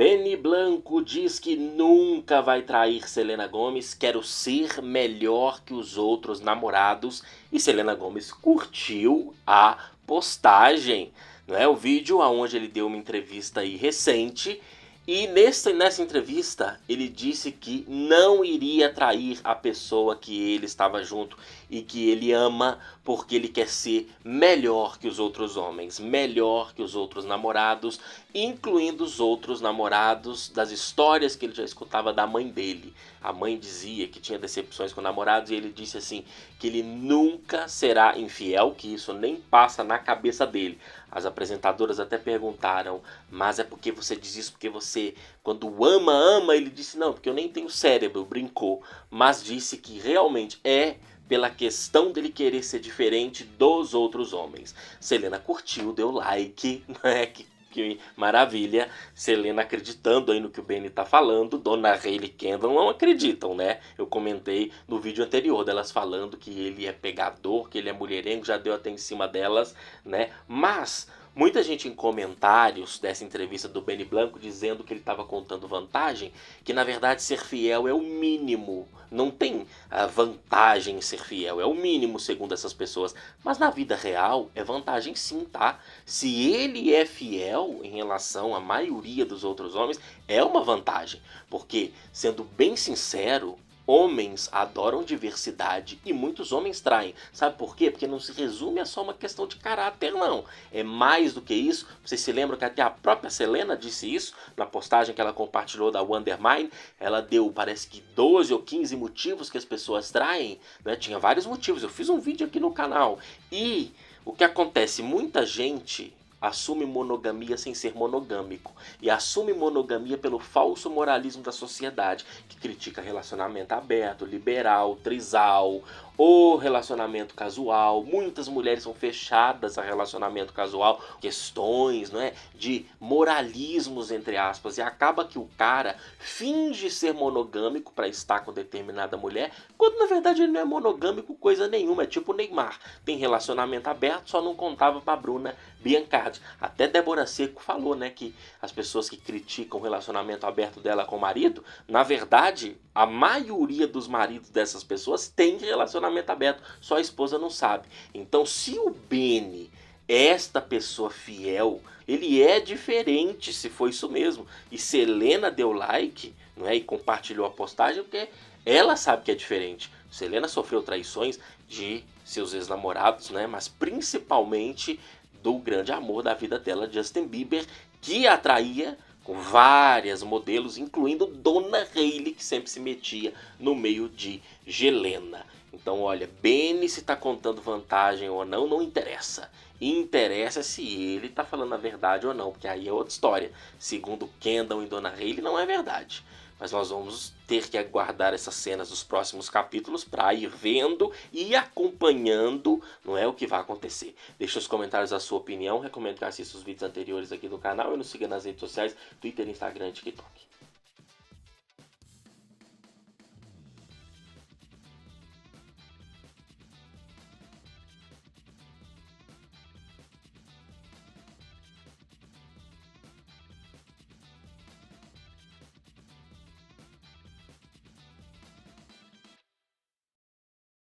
Benny Blanco diz que nunca vai trair Selena Gomez, quero ser melhor que os outros namorados, e Selena Gomez curtiu a postagem, não é? O vídeo onde ele deu uma entrevista aí recente, e nessa entrevista ele disse que não iria trair a pessoa que ele estava junto e que ele ama, porque ele quer ser melhor que os outros homens, melhor que os outros namorados, incluindo os outros namorados das histórias que ele já escutava da mãe dele. A mãe dizia que tinha decepções com namorados e ele disse assim que ele nunca será infiel, que isso nem passa na cabeça dele. As apresentadoras até perguntaram, mas é porque você diz isso porque você, quando ama, ele disse não, porque eu nem tenho cérebro, brincou, mas disse que realmente é pela questão dele querer ser diferente dos outros homens. Selena curtiu, deu like, né? Que maravilha, Selena acreditando aí no que o Benny tá falando, Dona Hailey Kendall não acreditam, né? Eu comentei no vídeo anterior delas falando que ele é pegador, que ele é mulherengo, já deu até em cima delas, né? Mas muita gente em comentários dessa entrevista do Benny Blanco dizendo que ele estava contando vantagem, que na verdade ser fiel é o mínimo. Não tem a vantagem em ser fiel, é o mínimo segundo essas pessoas. Mas na vida real é vantagem sim, tá? Se ele é fiel em relação à maioria dos outros homens, é uma vantagem. Porque, sendo bem sincero, homens adoram diversidade e muitos homens traem. Sabe por quê? Porque não se resume a só uma questão de caráter, não. É mais do que isso. Vocês se lembram que até a própria Selena disse isso na postagem que ela compartilhou da Wondermine? Ela deu, parece que 12 ou 15 motivos que as pessoas traem, né? Tinha vários motivos. Eu fiz um vídeo aqui no canal. E o que acontece? Muita gente assume monogamia sem ser monogâmico e assume monogamia pelo falso moralismo da sociedade, que critica relacionamento aberto, liberal, trisal ou relacionamento casual. Muitas mulheres são fechadas a relacionamento casual, questões, não é, de moralismos entre aspas, e acaba que o cara finge ser monogâmico para estar com determinada mulher, quando na verdade ele não é monogâmico coisa nenhuma. É tipo o Neymar, tem relacionamento aberto, só não contava para Bruna Biancardi. Até Débora Seco falou, né, que as pessoas que criticam o relacionamento aberto dela com o marido, na verdade, a maioria dos maridos dessas pessoas tem relacionamento aberto, só a esposa não sabe. Então, se o Benny é esta pessoa fiel, ele é diferente, se for isso mesmo. E Selena deu like, não é, e compartilhou a postagem porque ela sabe que é diferente. Selena sofreu traições de seus ex-namorados, né, mas principalmente do grande amor da vida dela, Justin Bieber, que a atraía com várias modelos, incluindo Dona Hailey, que sempre se metia no meio de Gelena. Então, olha, Benny se tá contando vantagem ou não, não interessa. Interessa se ele tá falando a verdade ou não, porque aí é outra história. Segundo Kendall e Dona Hailey, não é verdade. Mas nós vamos ter que aguardar essas cenas dos próximos capítulos para ir vendo e acompanhando, não é, o que vai acontecer. Deixe nos comentários a sua opinião, recomendo que assista os vídeos anteriores aqui do canal e nos siga nas redes sociais, Twitter, Instagram e TikTok.